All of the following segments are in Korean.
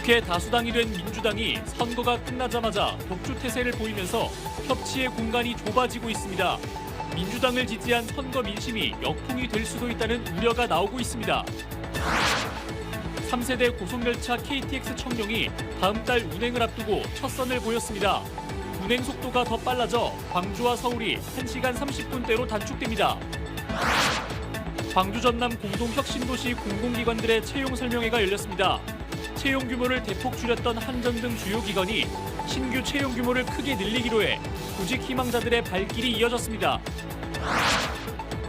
국회 다수당이 된 민주당이 선거가 끝나자마자 독주태세를 보이면서 협치의 공간이 좁아지고 있습니다. 민주당을 지지한 선거 민심이 역풍이 될 수도 있다는 우려가 나오고 있습니다. 3세대 고속열차 KTX 청룡이 다음 달 운행을 앞두고 첫 선을 보였습니다. 운행 속도가 더 빨라져 광주와 서울이 1시간 30분대로 단축됩니다. 광주 전남 공동혁신도시 공공기관들의 채용 설명회가 열렸습니다. 채용 규모를 대폭 줄였던 한전 등 주요 기관이 신규 채용 규모를 크게 늘리기로 해 구직 희망자들의 발길이 이어졌습니다.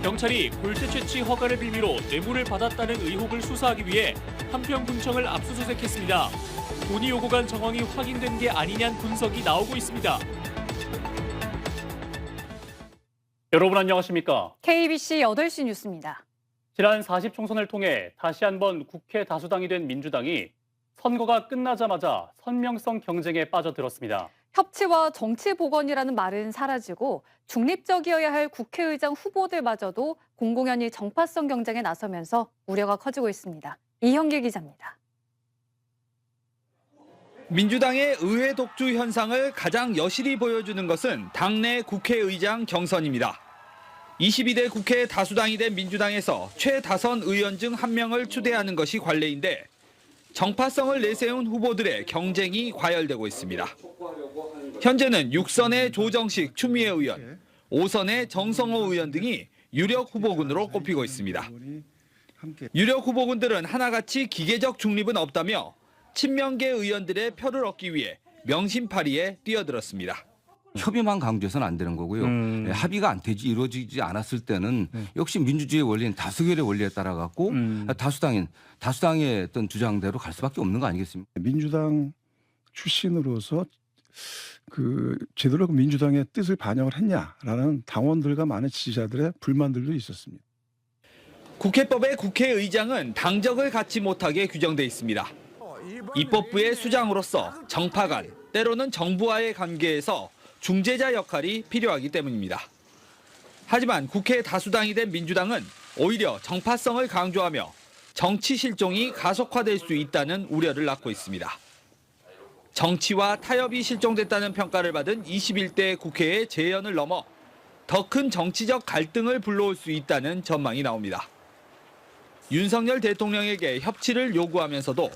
경찰이 골세 채취 허가를 빌미로 뇌물을 받았다는 의혹을 수사하기 위해 한평군청을 압수수색했습니다. 돈이 오고 간 정황이 확인된 게 아니냐는 분석이 나오고 있습니다. 여러분 안녕하십니까? KBC 8시 뉴스입니다. 지난 40총선을 통해 다시 한번 국회 다수당이 된 민주당이 선거가 끝나자마자 선명성 경쟁에 빠져들었습니다. 협치와 정치 복원이라는 말은 사라지고 중립적이어야 할 국회의장 후보들마저도 공공연히 정파성 경쟁에 나서면서 우려가 커지고 있습니다. 이형길 기자입니다. 민주당의 의회 독주 현상을 가장 여실히 보여주는 것은 당내 국회의장 경선입니다. 22대 국회 다수당이 된 민주당에서 최다선 의원 중 한 명을 추대하는 것이 관례인데 정파성을 내세운 후보들의 경쟁이 과열되고 있습니다. 현재는 6선의 조정식 추미애 의원, 5선의 정성호 의원 등이 유력 후보군으로 꼽히고 있습니다. 유력 후보군들은 하나같이 기계적 중립은 없다며 친명계 의원들의 표를 얻기 위해 명심파리에 뛰어들었습니다. 협의만 강조해서는 안 되는 거고요. 합의가 안 되지 이루어지지 않았을 때는 역시 민주주의 원리인 다수결의 원리에 따라 갖고 다수당의 어떤 주장대로 갈 수밖에 없는 거 아니겠습니까? 민주당 출신으로서 제대로 민주당의 뜻을 반영을 했냐라는 당원들과 많은 지지자들의 불만들도 있었습니다. 국회법의 국회의장은 당적을 갖지 못하게 규정돼 있습니다. 입법부의 수장으로서 정파 간, 때로는 정부와의 관계에서 중재자 역할이 필요하기 때문입니다. 하지만 국회 다수당이 된 민주당은 오히려 정파성을 강조하며 정치 실종이 가속화될 수 있다는 우려를 낳고 있습니다. 정치와 타협이 실종됐다는 평가를 받은 21대 국회의 재연을 넘어 더 큰 정치적 갈등을 불러올 수 있다는 전망이 나옵니다. 윤석열 대통령에게 협치를 요구하면서도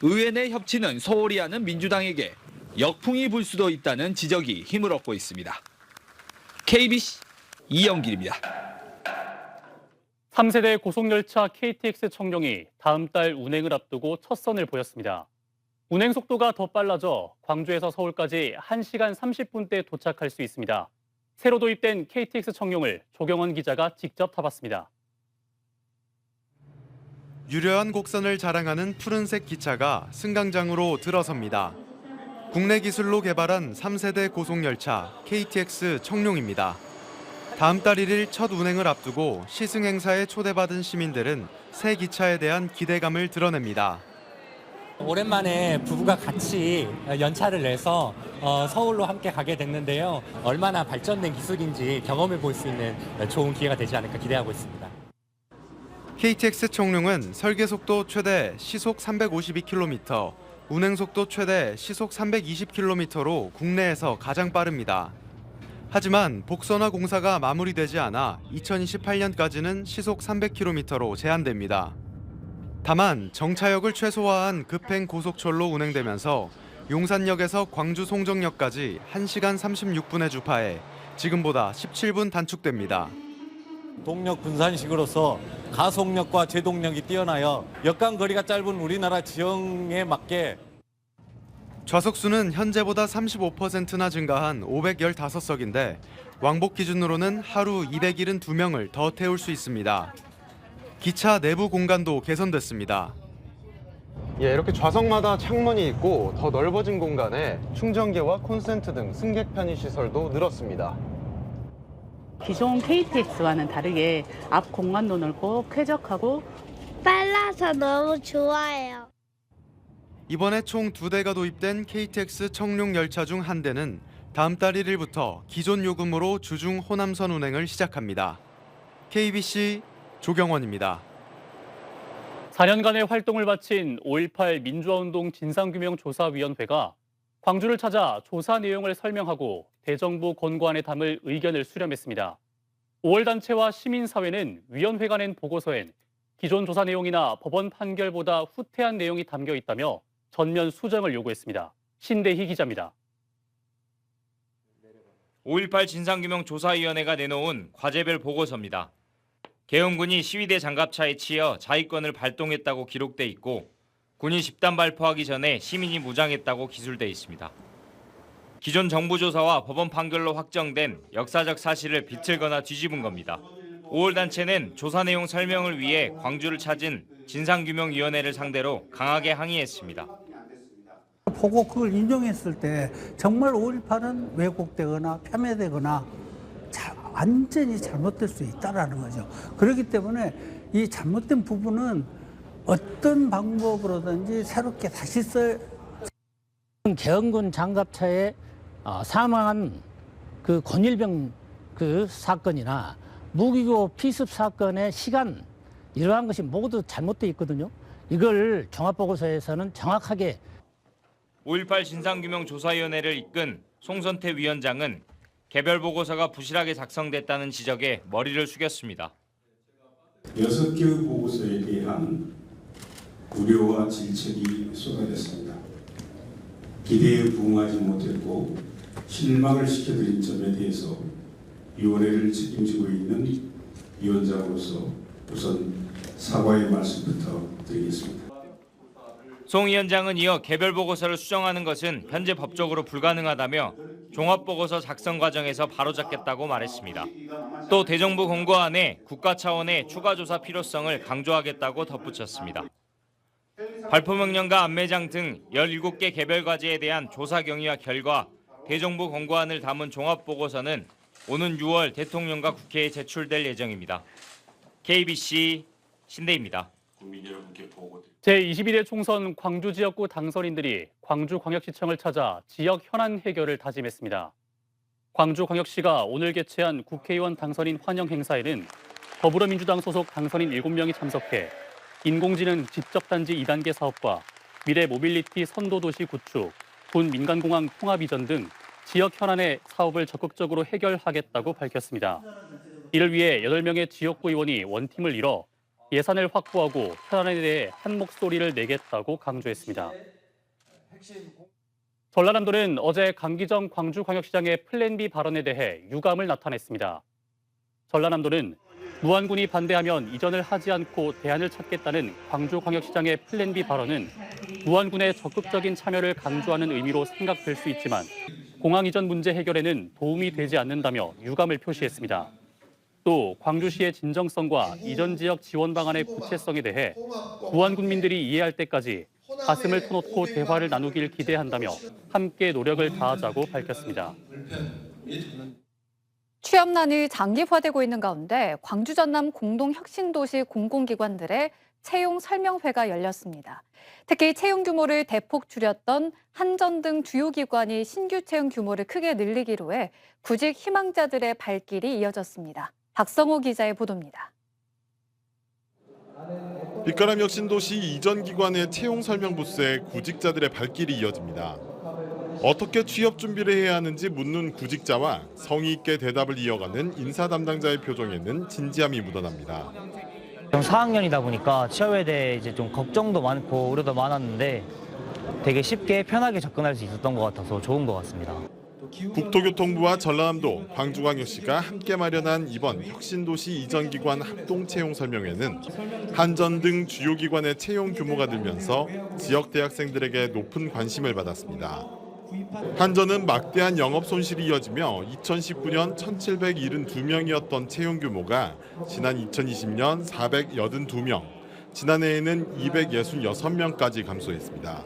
의회 내 협치는 소홀히 하는 민주당에게 역풍이 불 수도 있다는 지적이 힘을 얻고 있습니다. KBC 이영길입니다. 3세대 고속열차 KTX 청룡이 다음 달 운행을 앞두고 첫 선을 보였습니다. 운행 속도가 더 빨라져 광주에서 서울까지 1시간 30분대에 도착할 수 있습니다. 새로 도입된 KTX 청룡을 조경원 기자가 직접 타봤습니다. 유려한 곡선을 자랑하는 푸른색 기차가 승강장으로 들어섭니다. 국내 기술로 개발한 3세대 고속열차 KTX 청룡입니다. 다음 달 1일 첫 운행을 앞두고 시승 행사에 초대받은 시민들은 새 기차에 대한 기대감을 드러냅니다. 오랜만에 부부가 같이 연차를 내서 서울로 함께 가게 됐는데요. 얼마나 발전된 기술인지 경험해 볼 수 있는 좋은 기회가 되지 않을까 기대하고 있습니다. KTX 청룡은 설계 속도 최대 시속 352km, 운행 속도 최대 시속 320km로 국내에서 가장 빠릅니다. 하지만 복선화 공사가 마무리되지 않아 2028년까지는 시속 300km로 제한됩니다. 다만 정차역을 최소화한 급행 고속철로 운행되면서 용산역에서 광주 송정역까지 1시간 36분에 주파해 지금보다 17분 단축됩니다. 동력 분산식으로서 가속력과 제동력이 뛰어나여 역간 거리가 짧은 우리나라 지형에 맞게 좌석수는 현재보다 35%나 증가한 515석인데 왕복 기준으로는 하루 272명을 더 태울 수 있습니다. 기차 내부 공간도 개선됐습니다. 이렇게 좌석마다 창문이 있고 더 넓어진 공간에 충전기와 콘센트 등 승객 편의 시설도 늘었습니다. 기존 KTX와는 다르게 앞 공간도 넓고 쾌적하고 빨라서 너무 좋아요. 이번에 총 2대가 도입된 KTX 청룡 열차 중 한 대는 다음 달 1일부터 기존 요금으로 주중 호남선 운행을 시작합니다. KBC 조경원입니다. 4년간의 활동을 마친 5.18 민주화운동 진상규명조사위원회가 광주를 찾아 조사 내용을 설명하고 대정부 권고안에 담을 의견을 수렴했습니다. 5월 단체와 시민사회는 위원회가 낸 보고서엔 기존 조사 내용이나 법원 판결보다 후퇴한 내용이 담겨 있다며 전면 수정을 요구했습니다. 신대희 기자입니다. 5.18 진상규명조사위원회가 내놓은 과제별 보고서입니다. 계엄군이 시위대 장갑차에 치여 자위권을 발동했다고 기록돼 있고 군이 집단 발포하기 전에 시민이 무장했다고 기술돼 있습니다. 기존 정부 조사와 법원 판결로 확정된 역사적 사실을 비틀거나 뒤집은 겁니다. 5월 단체는 조사 내용 설명을 위해 광주를 찾은 진상규명위원회를 상대로 강하게 항의했습니다. 보고 그걸 인용했을 때 정말 5.18은 왜곡되거나 폄훼되거나 완전히 잘못될 수 있다는 거죠. 그렇기 때문에 이 잘못된 부분은 어떤 방법으로든지 새롭게 다시 계엄군 장갑차에 사망한 그 권일병 그 사건이나 무기고 피습 사건의 시간 이러한 것이 모두 잘못되어 있거든요. 이걸 종합보고서에서는 정확하게 5.18 진상규명조사위원회를 이끈 송선태 위원장은 개별 보고서가 부실하게 작성됐다는 지적에 머리를 숙였습니다. 6개의 보고서에 대한 우려와 질책이 쏟아졌습니다. 기대에 부응하지 못했고 실망을 시켜드린 점에 대해서 위원회를 책임지고 있는 위원장으로서 우선 사과의 말씀부터 드리겠습니다. 송 위원장은 이어 개별 보고서를 수정하는 것은 현재 법적으로 불가능하다며 종합보고서 작성 과정에서 바로잡겠다고 말했습니다. 또 대정부 권고안에 국가 차원의 추가 조사 필요성을 강조하겠다고 덧붙였습니다. 발포명령과 안매장 등 17개 개별 과제에 대한 조사 경위와 결과, 대정부 권고안을 담은 종합보고서는 오는 6월 대통령과 국회에 제출될 예정입니다. KBC 신대입니다. 제22대 총선 광주 지역구 당선인들이 광주광역시청을 찾아 지역 현안 해결을 다짐했습니다. 광주광역시가 오늘 개최한 국회의원 당선인 환영 행사에는 더불어민주당 소속 당선인 7명이 참석해 인공지능 지적단지 2단계 사업과 미래 모빌리티 선도도시 구축, 군 민간공항 통합 이전 등 지역 현안의 사업을 적극적으로 해결하겠다고 밝혔습니다. 이를 위해 8명의 지역구 의원이 원팀을 이뤄 예산을 확보하고 현안에 대해 한 목소리를 내겠다고 강조했습니다. 전라남도는 어제 강기정 광주광역시장의 플랜 B 발언에 대해 유감을 나타냈습니다. 전라남도는 무안군이 반대하면 이전을 하지 않고 대안을 찾겠다는 광주광역시장의 플랜 B 발언은 무안군의 적극적인 참여를 강조하는 의미로 생각될 수 있지만 공항 이전 문제 해결에는 도움이 되지 않는다며 유감을 표시했습니다. 또 광주시의 진정성과 이전 지역 지원 방안의 구체성에 대해 무안군민들이 이해할 때까지 가슴을 터놓고 대화를 나누길 기대한다며 함께 노력을 다하자고 밝혔습니다. 취업난이 장기화되고 있는 가운데 광주 전남 공동혁신도시 공공기관들의 채용 설명회가 열렸습니다. 특히 채용 규모를 대폭 줄였던 한전 등 주요 기관이 신규 채용 규모를 크게 늘리기로 해 구직 희망자들의 발길이 이어졌습니다. 박성호 기자의 보도입니다. 빛가람 혁신도시 이전 기관의 채용 설명 부스에 구직자들의 발길이 이어집니다. 어떻게 취업 준비를 해야 하는지 묻는 구직자와 성의 있게 대답을 이어가는 인사 담당자의 표정에는 진지함이 묻어납니다. 4학년이다 보니까 취업에 대해 이제 좀 걱정도 많고 우려도 많았는데 되게 쉽게 편하게 접근할 수 있었던 것 같아서 좋은 것 같습니다. 국토교통부와 전라남도, 광주광역시가 함께 마련한 이번 혁신도시 이전 기관 합동 채용 설명회는 한전 등 주요 기관의 채용 규모가 늘면서 지역 대학생들에게 높은 관심을 받았습니다. 한전은 막대한 영업 손실이 이어지며 2019년 1,772명이었던 채용 규모가 지난 2020년 482명, 지난해에는 266명까지 감소했습니다.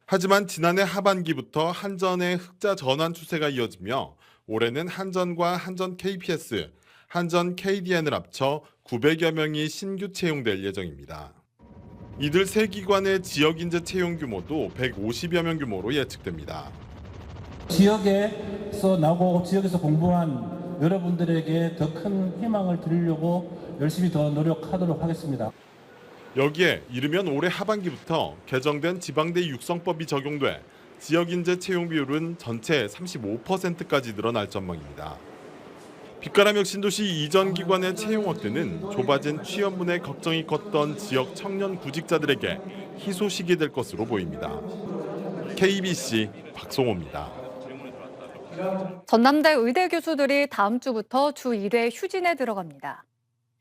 하지만 지난해 하반기부터 한전의 흑자 전환 추세가 이어지며 올해는 한전과 한전 KPS, 한전 KDN을 합쳐 900여 명이 신규 채용될 예정입니다. 이들 세 기관의 지역 인재 채용 규모도 150여 명 규모로 예측됩니다. 지역에서 나고 지역에서 공부한 여러분들에게 더 큰 희망을 드리려고 열심히 더 노력하도록 하겠습니다. 여기에 이르면 올해 하반기부터 개정된 지방대 육성법이 적용돼 지역인재 채용 비율은 전체 35%까지 늘어날 전망입니다. 빛가람 혁신도시 이전 기관의 채용 확대는 좁아진 취업문에 걱정이 컸던 지역 청년 구직자들에게 희소식이 될 것으로 보입니다. KBC 박송호입니다. 전남대 의대 교수들이 다음 주부터 주 1회 휴진에 들어갑니다.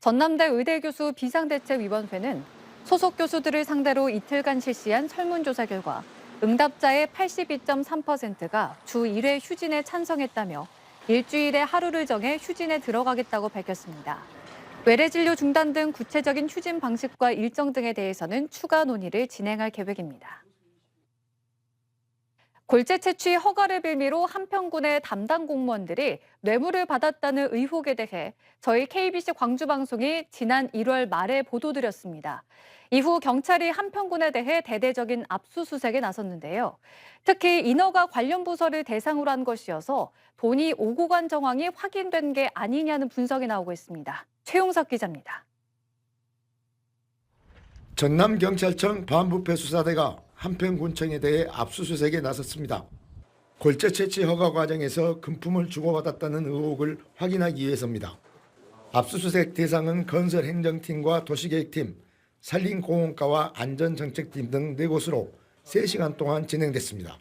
전남대 의대 교수 비상대책위원회는 소속 교수들을 상대로 이틀간 실시한 설문조사 결과 응답자의 82.3%가 주 1회 휴진에 찬성했다며 일주일에 하루를 정해 휴진에 들어가겠다고 밝혔습니다. 외래 진료 중단 등 구체적인 휴진 방식과 일정 등에 대해서는 추가 논의를 진행할 계획입니다. 골재 채취 허가를 빌미로 한평군의 담당 공무원들이 뇌물을 받았다는 의혹에 대해 저희 KBC 광주방송이 지난 1월 말에 보도드렸습니다. 이후 경찰이 한평군에 대해 대대적인 압수수색에 나섰는데요. 특히 인허가 관련 부서를 대상으로 한 것이어서 돈이 오고 간 정황이 확인된 게 아니냐는 분석이 나오고 있습니다. 최용석 기자입니다. 전남경찰청 반부패수사대가 한평군청에 대해 압수수색에 나섰습니다. 골재 채취 허가 과정에서 금품을 주고받았다는 의혹을 확인하기 위해서입니다. 압수수색 대상은 건설행정팀과 도시계획팀, 산림공원과와 안전정책팀 등 4곳으로 3시간 동안 진행됐습니다.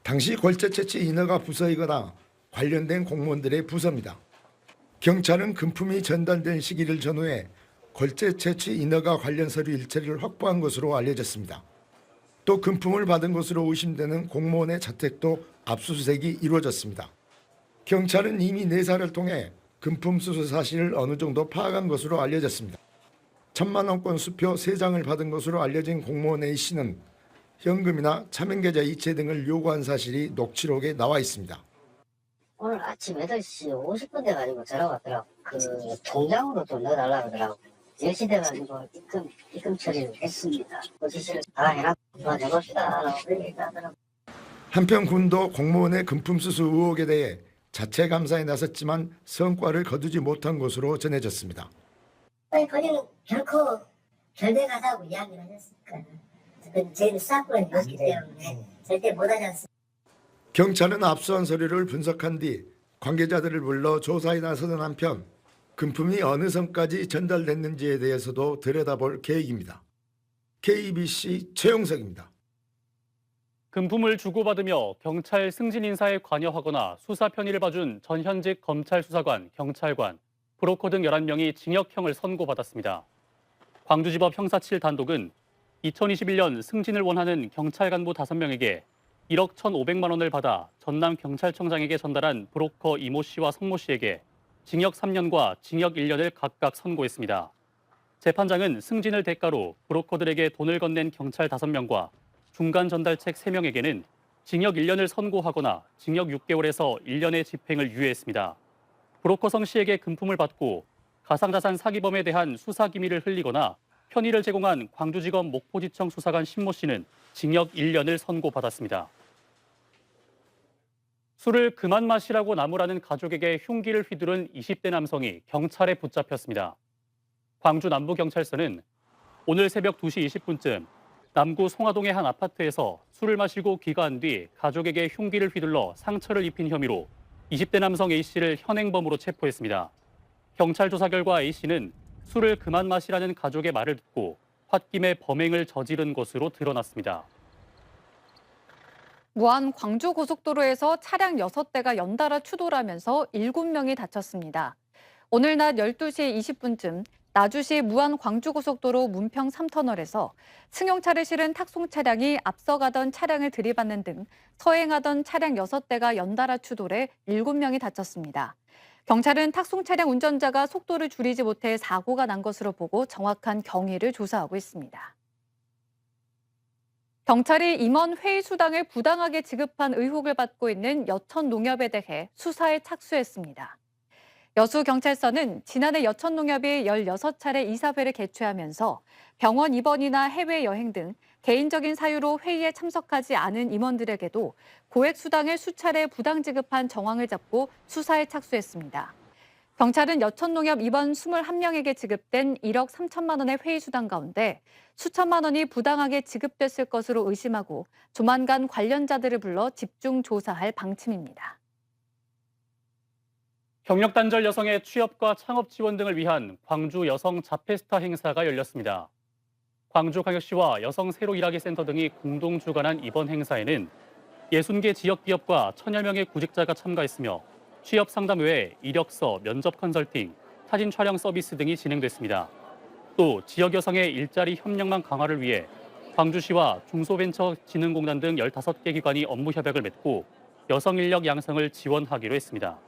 당시 골재 채취 인허가 부서이거나 관련된 공무원들의 부서입니다. 경찰은 금품이 전달된 시기를 전후해 골재 채취 인허가 관련 서류 일체를 확보한 것으로 알려졌습니다. 또 금품을 받은 것으로 의심되는 공무원의 자택도 압수수색이 이루어졌습니다. 경찰은 이미 내사를 통해 금품 수수 사실을 어느 정도 파악한 것으로 알려졌습니다. 1,000만 원권 수표 3장을 받은 것으로 알려진 공무원 A씨는 현금이나 차명계좌 이체 등을 요구한 사실이 녹취록에 나와 있습니다. 오늘 아침 8시 50분 돼가지고 전화가 왔더라고. 그 통장으로 좀 넣어달라고 하더라고. 10시 돼가지고 입금 처리를 했습니다. 그 지시를 다 해놨고 도와줘봅시다 라고 그렇게 하더라고. 한평군도 공무원의 금품 수수 의혹에 대해 자체 감사에 나섰지만 성과를 거두지 못한 것으로 전해졌습니다. 거기는 결코 결백하다고 이야기를 하셨으니까 저희는 수사권이 없기 때문에 절대 못하지 않습니다. 경찰은 압수한 서류를 분석한 뒤 관계자들을 불러 조사에 나서는 한편 금품이 어느 선까지 전달됐는지에 대해서도 들여다볼 계획입니다. KBC 최용석입니다. 금품을 주고받으며 경찰 승진 인사에 관여하거나 수사 편의를 봐준 전현직 검찰 수사관, 경찰관, 브로커 등 11명이 징역형을 선고받았습니다. 광주지법 형사 7단독은 2021년 승진을 원하는 경찰 간부 5명에게 1억 1,500만 원을 받아 전남경찰청장에게 전달한 브로커 이모 씨와 성모 씨에게 징역 3년과 징역 1년을 각각 선고했습니다. 재판장은 승진을 대가로 브로커들에게 돈을 건넨 경찰 5명과 중간 전달책 3명에게는 징역 1년을 선고하거나 징역 6개월에서 1년의 집행을 유예했습니다. 브로커 성 씨에게 금품을 받고 가상자산 사기범에 대한 수사 기밀을 흘리거나 편의를 제공한 광주지검 목포지청 수사관 신모 씨는 징역 1년을 선고받았습니다. 술을 그만 마시라고 나무라는 가족에게 흉기를 휘두른 20대 남성이 경찰에 붙잡혔습니다. 광주 남부경찰서는 오늘 새벽 2시 20분쯤 남구 송화동의 한 아파트에서 술을 마시고 귀가한 뒤 가족에게 흉기를 휘둘러 상처를 입힌 혐의로 20대 남성 A씨를 현행범으로 체포했습니다. 경찰 조사 결과 A씨는 술을 그만 마시라는 가족의 말을 듣고 홧김에 범행을 저지른 것으로 드러났습니다. 무안 광주고속도로에서 차량 6대가 연달아 추돌하면서 7명이 다쳤습니다. 오늘 낮 12시 20분쯤 나주시 무안 광주고속도로 문평 3터널에서 승용차를 실은 탁송 차량이 앞서가던 차량을 들이받는 등 서행하던 차량 6대가 연달아 추돌해 7명이 다쳤습니다. 경찰은 탁송 차량 운전자가 속도를 줄이지 못해 사고가 난 것으로 보고 정확한 경위를 조사하고 있습니다. 경찰이 임원 회의 수당을 부당하게 지급한 의혹을 받고 있는 여천농협에 대해 수사에 착수했습니다. 여수경찰서는 지난해 여천농협이 16차례 이사회를 개최하면서 병원 입원이나 해외여행 등 개인적인 사유로 회의에 참석하지 않은 임원들에게도 고액 수당을 수차례 부당 지급한 정황을 잡고 수사에 착수했습니다. 경찰은 여천농협 임원 21명에게 지급된 1억 3천만 원의 회의 수당 가운데 수천만 원이 부당하게 지급됐을 것으로 의심하고 조만간 관련자들을 불러 집중 조사할 방침입니다. 경력 단절 여성의 취업과 창업 지원 등을 위한 광주 여성 자페스타 행사가 열렸습니다. 광주광역시와 여성 새로 일하기 센터 등이 공동 주관한 이번 행사에는 60개 지역 기업과 1000여 명의 구직자가 참가했으며 취업 상담 외에 이력서, 면접 컨설팅, 사진 촬영 서비스 등이 진행됐습니다. 또 지역 여성의 일자리 협력망 강화를 위해 광주시와 중소벤처진흥공단 등 15개 기관이 업무 협약을 맺고 여성 인력 양성을 지원하기로 했습니다.